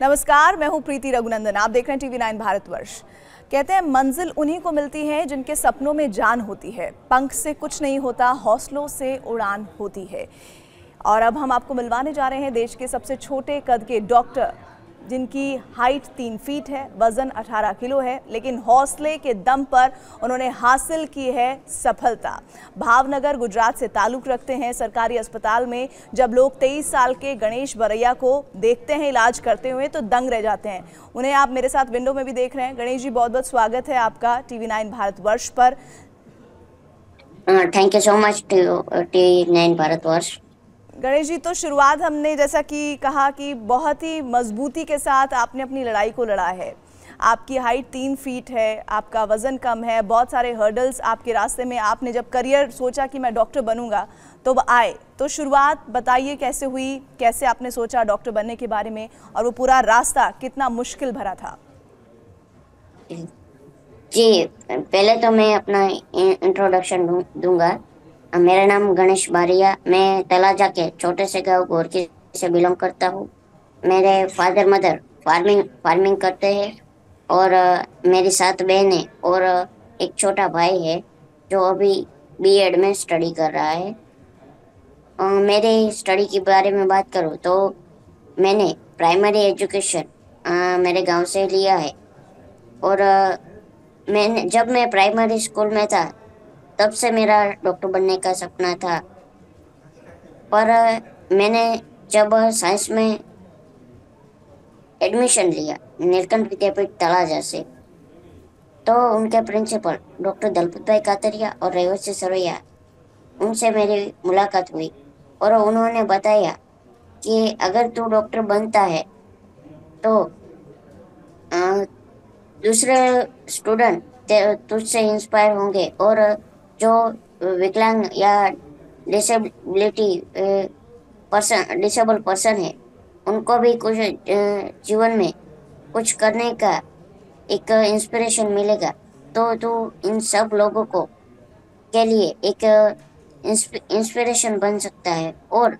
नमस्कार, मैं हूं प्रीति रघुनंदन। आप देख रहे हैं टीवी 9 भारतवर्ष। कहते हैं मंजिल उन्हीं को मिलती है जिनके सपनों में जान होती है। पंख से कुछ नहीं होता, हौसलों से उड़ान होती है। और अब हम आपको मिलवाने जा रहे हैं देश के सबसे छोटे कद के डॉक्टर, जिनकी हाइट 3 फीट है, वजन 18 किलो है, लेकिन हौसले के दम पर उन्होंने हासिल की है सफलता। भावनगर गुजरात से ताल्लुक रखते हैं। सरकारी अस्पताल में जब लोग 23 साल के गणेश बरैया को देखते हैं इलाज करते हुए तो दंग रह जाते हैं। उन्हें आप मेरे साथ विंडो में भी देख रहे हैं। गणेश जी, बहुत बहुत स्वागत है आपका टीवी 9 भारतवर्ष पर। थैंक यू सो मच टी9 भारतवर्ष। गणेश जी, तो शुरुआत हमने जैसा कि कहा कि बहुत ही मजबूती के साथ आपने अपनी लड़ाई को लड़ा है। आपकी हाइट 3 फीट है, आपका वज़न कम है, बहुत सारे हर्डल्स आपके रास्ते में। आपने जब करियर सोचा कि मैं डॉक्टर बनूंगा तो वो आए, तो शुरुआत बताइए कैसे हुई, कैसे आपने सोचा डॉक्टर बनने के बारे में, और वो पूरा रास्ता कितना मुश्किल भरा था? जी, पहले तो मैं अपना इंट्रोडक्शन दूंगा। मेरा नाम गणेश बारिया। मैं तलाजा के छोटे से गांव गोरकी से बिलोंग करता हूँ। मेरे फादर मदर फार्मिंग करते हैं और मेरी 7 बहनें और एक छोटा भाई है जो अभी बीएड में स्टडी कर रहा है। मेरे स्टडी के बारे में बात करूँ तो मैंने प्राइमरी एजुकेशन मेरे गांव से लिया है। और जब मैं प्राइमरी स्कूल में था तब से मेरा डॉक्टर बनने का सपना था। पर मैंने जब साइंस में एडमिशन लिया नीलकंठ विद्यापीठ तलाजा से, तो उनके प्रिंसिपल डॉक्टर दलपत भाई कातरिया और रेवती सरवैया, उनसे मेरी मुलाकात हुई और उन्होंने बताया कि अगर तू डॉक्टर बनता है तो अ, दूसरे स्टूडेंट तुझसे इंस्पायर होंगे और जो विकलांग या डिसेबल पर्सन है उनको भी कुछ जीवन में कुछ करने का एक इंस्पिरेशन मिलेगा। तो तू इन सब लोगों को के लिए एक इंस्पिरेशन बन सकता है। और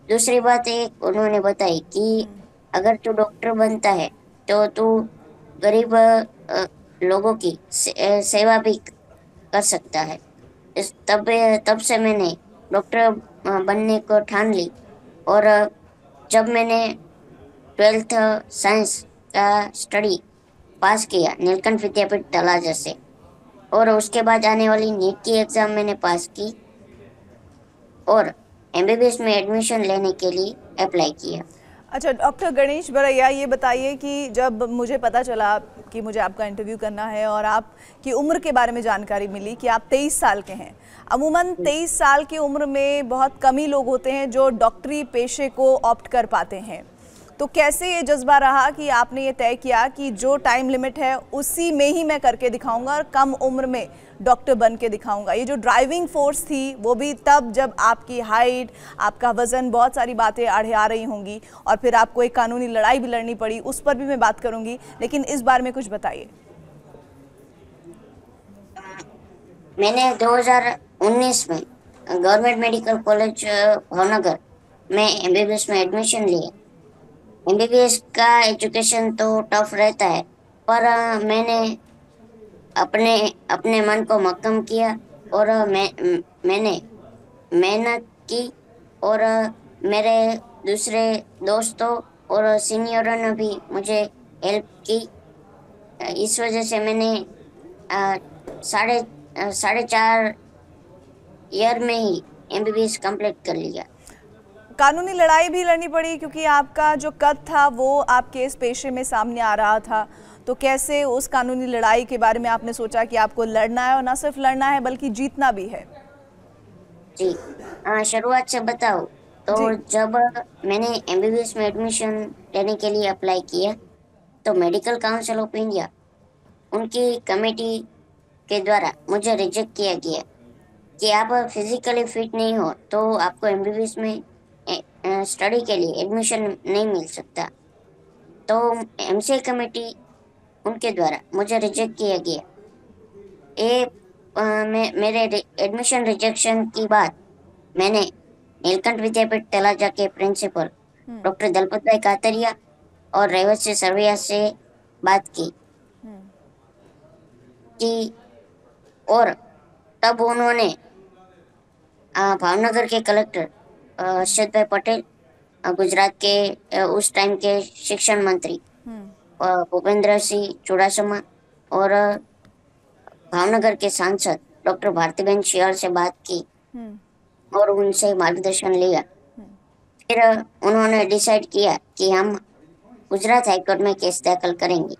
दूसरी बात एक उन्होंने बताई कि अगर तू डॉक्टर बनता है तो तू गरीब लोगों की सेवा भी कर सकता है। तब से मैंने डॉक्टर बनने को ठान ली। और जब मैंने 12th साइंस का स्टडी पास किया नीलकंठ विद्यापीठ तलाजा से, और उसके बाद आने वाली नीट की एग्जाम मैंने पास की और एमबीबीएस में एडमिशन लेने के लिए अप्लाई किया। अच्छा डॉक्टर गणेश बरैया, ये बताइए कि जब मुझे पता चला कि मुझे आपका इंटरव्यू करना है और आपकी उम्र के बारे में जानकारी मिली कि आप 23 साल के हैं। अमूमन 23 साल की उम्र में बहुत कम ही लोग होते हैं जो डॉक्टरी पेशे को ऑप्ट कर पाते हैं। तो कैसे ये जज्बा रहा कि आपने ये तय किया कि जो टाइम लिमिट है उसी में ही मैं करके दिखाऊंगा और कम उम्र में डॉक्टर बन के दिखाऊंगा? ये जो ड्राइविंग फोर्स थी वो भी तब जब आपकी हाइट, आपका वजन, बहुत सारी बातें आड़े आ रही होंगी, और फिर आपको एक कानूनी लड़ाई भी लड़नी पड़ी, उस पर भी मैं बात करूंगी, लेकिन इस बारे में कुछ बताइए। मैंने 2019 में गवर्नमेंट मेडिकल कॉलेज भावनगर में एमबीबीएस में एडमिशन लिया। एमबीबीएस का एजुकेशन तो टफ रहता है, पर मैंने अपने अपने मन को मक्कम किया और मैंने मेहनत की। और मेरे दूसरे दोस्तों और सीनियरों ने भी मुझे हेल्प की। इस वजह से मैंने अ, साढ़े 4.5 ईयर में ही एमबीबीएस कंप्लीट कर लिया। कानूनी लड़ाई भी लड़नी पड़ी क्योंकि आपका जो कद था वो आपके इस पेशे में सामने आ रहा था। तो कैसे उस कानूनी लड़ाई के बारे में आपने सोचा कि आपको लड़ना है, और ना सिर्फ लड़ना है बल्कि जीतना भी है? जी, शुरुआत से बताओ तो जी। जब मैंने एमबीबीएस में एडमिशन लेने के लिए अप्लाई किया तो मेडिकल काउंसिल ऑफ इंडिया, उनकी कमेटी के द्वारा मुझे रिजेक्ट किया गया कि आप फिजिकली फिट नहीं हो तो आपको एमबीबीएस में स्टडी के लिए एडमिशन नहीं मिल सकता। तो एमसीए कमेटी उनके द्वारा मुझे रिजेक्ट किया गया। ये मेरे एडमिशन रिजेक्शन की बात मैंने नीलकंठ विद्यापीठ तलाजा के प्रिंसिपल डॉक्टर दलपत भाई कातरिया और रेवती सरवैया से बात की कि और तब उन्होंने भावनगर के कलेक्टर हर्षद भाई पटेल, गुजरात के उस टाइम के शिक्षण मंत्री भूपेंद्र सिंह चुड़ासमा और भावनगर के सांसद डॉक्टर भारतीबेन शियाल से बात की और उनसे मार्गदर्शन लिया। फिर उन्होंने डिसाइड किया कि हम गुजरात हाईकोर्ट में केस दाखिल करेंगे।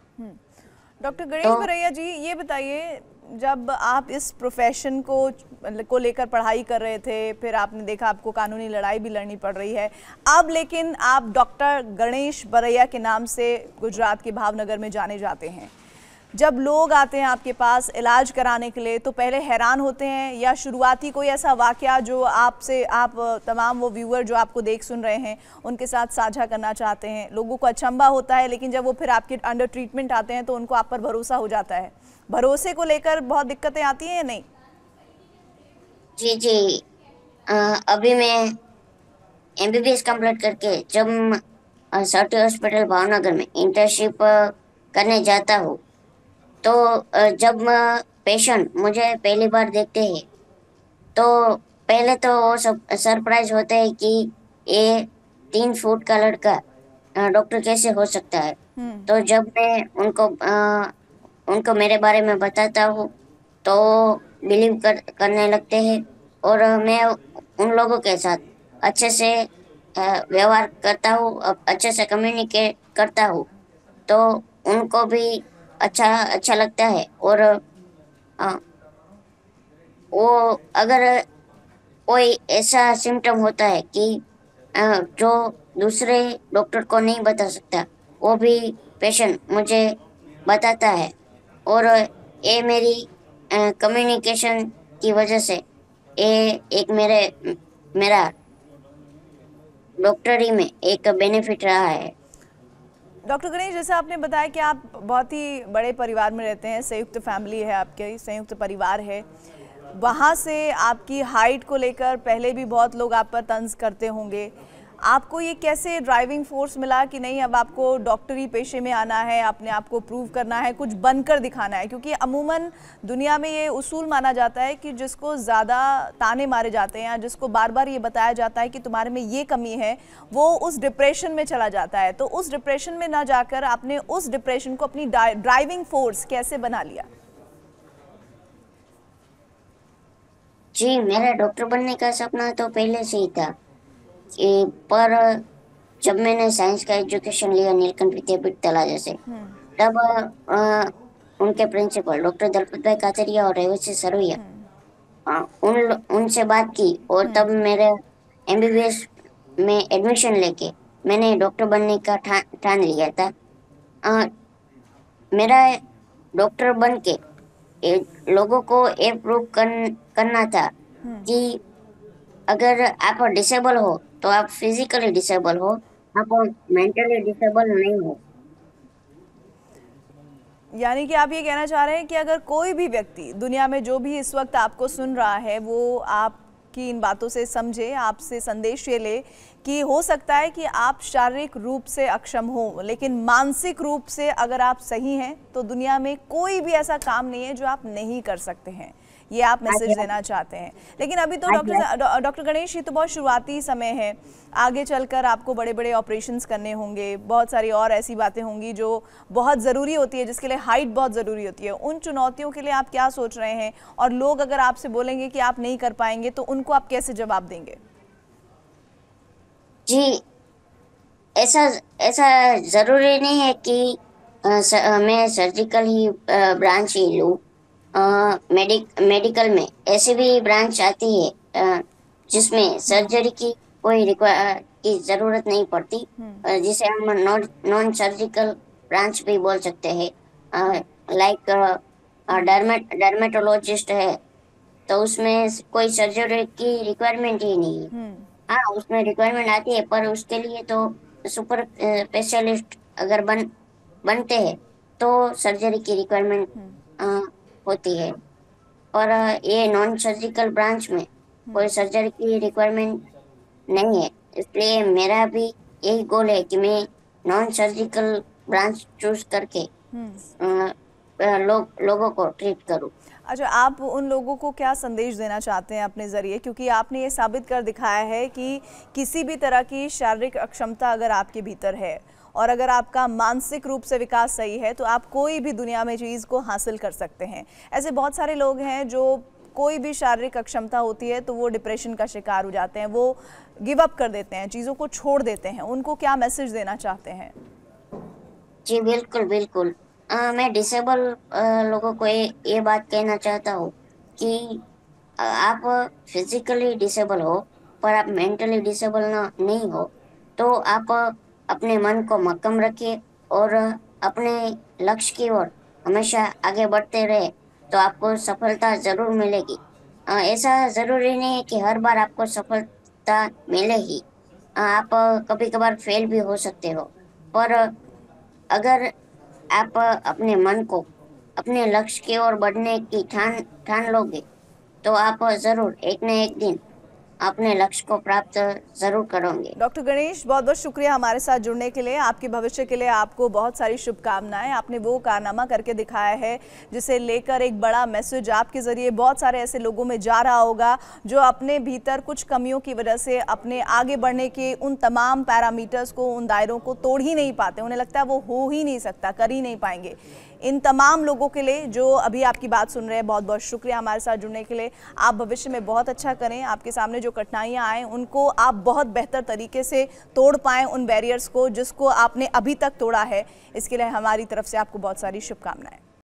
डॉक्टर गणेश बरैया जी, ये बताइए, जब आप इस प्रोफेशन को लेकर पढ़ाई कर रहे थे, फिर आपने देखा आपको कानूनी लड़ाई भी लड़नी पड़ रही है, अब लेकिन आप डॉक्टर गणेश बरैया के नाम से गुजरात के भावनगर में जाने जाते हैं। जब लोग आते हैं आपके पास इलाज कराने के लिए तो पहले हैरान होते हैं, या शुरुआती कोई ऐसा वाकया जो आप तमाम वो व्यूअर जो आपको देख सुन रहे हैं उनके साथ साझा करना चाहते हैं? लोगों को अचंभा होता है, लेकिन जब वो फिर आपके अंडर ट्रीटमेंट आते हैं तो उनको आप पर भरोसा हो जाता है। भरोसे को लेकर बहुत दिक्कतें आती हैं या नहीं? जी जी, अभी मैं MBBS कंप्लीट करके जब सरटी हॉस्पिटल भावनगर में इंटर्नशिप करने जाता हूँ, तो जब पेशेंट मुझे पहली बार देखते हैं तो पहले तो वो सब सरप्राइज होते हैं कि ये 3 फुट का लड़का डॉक्टर कैसे हो सकता है। तो जब मैं उनको मेरे बारे में बताता हूँ तो बिलीव करने लगते हैं और मैं उन लोगों के साथ अच्छे से व्यवहार करता हूँ, अच्छे से कम्युनिकेट करता हूँ, तो उनको भी अच्छा अच्छा लगता है। और वो अगर कोई ऐसा सिम्टम होता है कि जो दूसरे डॉक्टर को नहीं बता सकता, वो भी पेशेंट मुझे बताता है। और ये मेरी कम्युनिकेशन की वजह से ये एक मेरा डॉक्टरी में एक बेनिफिट रहा है। डॉक्टर गणेश, जैसे आपने बताया कि आप बहुत ही बड़े परिवार में रहते हैं, संयुक्त फैमिली है आपके, संयुक्त परिवार है, वहाँ से आपकी हाइट को लेकर पहले भी बहुत लोग आप पर तंज करते होंगे। आपको ये कैसे ड्राइविंग फोर्स मिला कि नहीं, अब आपको डॉक्टरी पेशे में आना है, अपने आप को प्रूव करना है, कुछ बनकर दिखाना है? क्योंकि अमूमन दुनिया में ये उसूल माना जाता है कि जिसको ज़्यादा ताने मारे जाते हैं या जिसको बार बार ये बताया जाता है कि तुम्हारे में ये कमी है, वो उस डिप्रेशन में चला जाता है। तो उस डिप्रेशन में ना जाकर आपने उस डिप्रेशन को अपनी ड्राइविंग फोर्स कैसे बना लिया? जी, मेरा डॉक्टर बनने का सपना तो पहले से ही था पर जब मैंने साइंस का एजुकेशन लिया नीलकंठ विद्यापीठ तलाजा से, तब उनके प्रिंसिपल डॉक्टर दलपत भाई कातरिया और रेवती सरवैया उनसे बात की और तब मेरे MBBS में एडमिशन लेके मैंने डॉक्टर बनने का ठान लिया था। मेरा डॉक्टर बन के लोगों को ये प्रूव करना था कि अगर आप डिसेबल हो तो आप फिजिकली डिसेबल हो, आप मेंटली डिसेबल नहीं हो। यानी कि आप ये कहना चाह रहे हैं कि अगर कोई भी व्यक्ति दुनिया में जो भी इस वक्त आपको सुन रहा है वो आपकी इन बातों से समझे, आपसे संदेश ये ले कि हो सकता है कि आप शारीरिक रूप से अक्षम हो, लेकिन मानसिक रूप से अगर आप सही हैं तो दुनिया में कोई भी ऐसा काम नहीं है जो आप नहीं कर सकते हैं। ये आप मैसेज देना चाहते हैं। लेकिन अभी तो डॉक्टर गणेश, ये तो बहुत शुरुआती समय है, आगे चलकर आपको बड़े बड़े ऑपरेशंस करने होंगे, बहुत सारी और ऐसी बातें होंगी जो बहुत ज़रूरी होती है, जिसके लिए हाइट बहुत ज़रूरी होती है। उन चुनौतियों के लिए आप क्या सोच रहे हैं? और लोग अगर आपसे बोलेंगे कि आप नहीं कर पाएंगे तो उनको आप कैसे जवाब देंगे? जी, ऐसा ऐसा ज़रूरी नहीं है कि मैं सर्जिकल ही ब्रांच ही लूँ। मेडिकल में ऐसी भी ब्रांच आती है जिसमें सर्जरी की कोई की ज़रूरत नहीं पड़ती, जिसे हम नॉन सर्जिकल ब्रांच भी बोल सकते हैं। लाइक डर्मेटोलॉजिस्ट है तो उसमें कोई सर्जरी की रिक्वायरमेंट ही नहीं है। हाँ, उसमें रिक्वायरमेंट आती है पर उसके लिए तो सुपर स्पेशलिस्ट अगर बनते हैं तो सर्जरी की रिक्वायरमेंट होती है। और ये नॉन सर्जिकल ब्रांच में कोई सर्जरी की रिक्वायरमेंट नहीं है, इसलिए मेरा भी यही गोल है कि मैं नॉन सर्जिकल ब्रांच चूज करके लोगों को ट्रीट करूँ। अच्छा, आप उन लोगों को क्या संदेश देना चाहते हैं अपने ज़रिए, क्योंकि आपने ये साबित कर दिखाया है कि किसी भी तरह की शारीरिक अक्षमता अगर आपके भीतर है और अगर आपका मानसिक रूप से विकास सही है तो आप कोई भी दुनिया में चीज़ को हासिल कर सकते हैं। ऐसे बहुत सारे लोग हैं जो कोई भी शारीरिक अक्षमता होती है तो वो डिप्रेशन का शिकार हो जाते हैं, वो गिव अप कर देते हैं, चीज़ों को छोड़ देते हैं। उनको क्या मैसेज देना चाहते हैं? जी बिल्कुल बिल्कुल। मैं डिसेबल लोगों को ये बात कहना चाहता हूँ कि आप फिजिकली डिसेबल हो पर आप मेंटली डिसेबल ना नहीं हो, तो आप अपने मन को मक्कम रखिए और अपने लक्ष्य की ओर हमेशा आगे बढ़ते रहे तो आपको सफलता ज़रूर मिलेगी। ऐसा ज़रूरी नहीं है कि हर बार आपको सफलता मिले ही। आप कभी कभार फेल भी हो सकते हो, पर अगर आप अपने मन को अपने लक्ष्य की ओर बढ़ने की ठान ठान लोगे तो आप ज़रूर एक न एक दिन अपने लक्ष्य को प्राप्त ज़रूर करोगे। डॉक्टर गणेश, बहुत बहुत शुक्रिया हमारे साथ जुड़ने के लिए। आपके भविष्य के लिए आपको बहुत सारी शुभकामनाएं। आपने वो कारनामा करके दिखाया है जिसे लेकर एक बड़ा मैसेज आपके ज़रिए बहुत सारे ऐसे लोगों में जा रहा होगा जो अपने भीतर कुछ कमियों की वजह से अपने आगे बढ़ने के उन तमाम पैरामीटर्स को, उन दायरों को तोड़ ही नहीं पाते। उन्हें लगता है वो हो ही नहीं सकता, कर ही नहीं पाएंगे। इन तमाम लोगों के लिए जो अभी आपकी बात सुन रहे हैं, बहुत बहुत शुक्रिया हमारे साथ जुड़ने के लिए। आप भविष्य में बहुत अच्छा करें, आपके सामने जो कठिनाइयां आए उनको आप बहुत बेहतर तरीके से तोड़ पाएं, उन बैरियर्स को जिसको आपने अभी तक तोड़ा है। इसके लिए हमारी तरफ से आपको बहुत सारी शुभकामनाएं।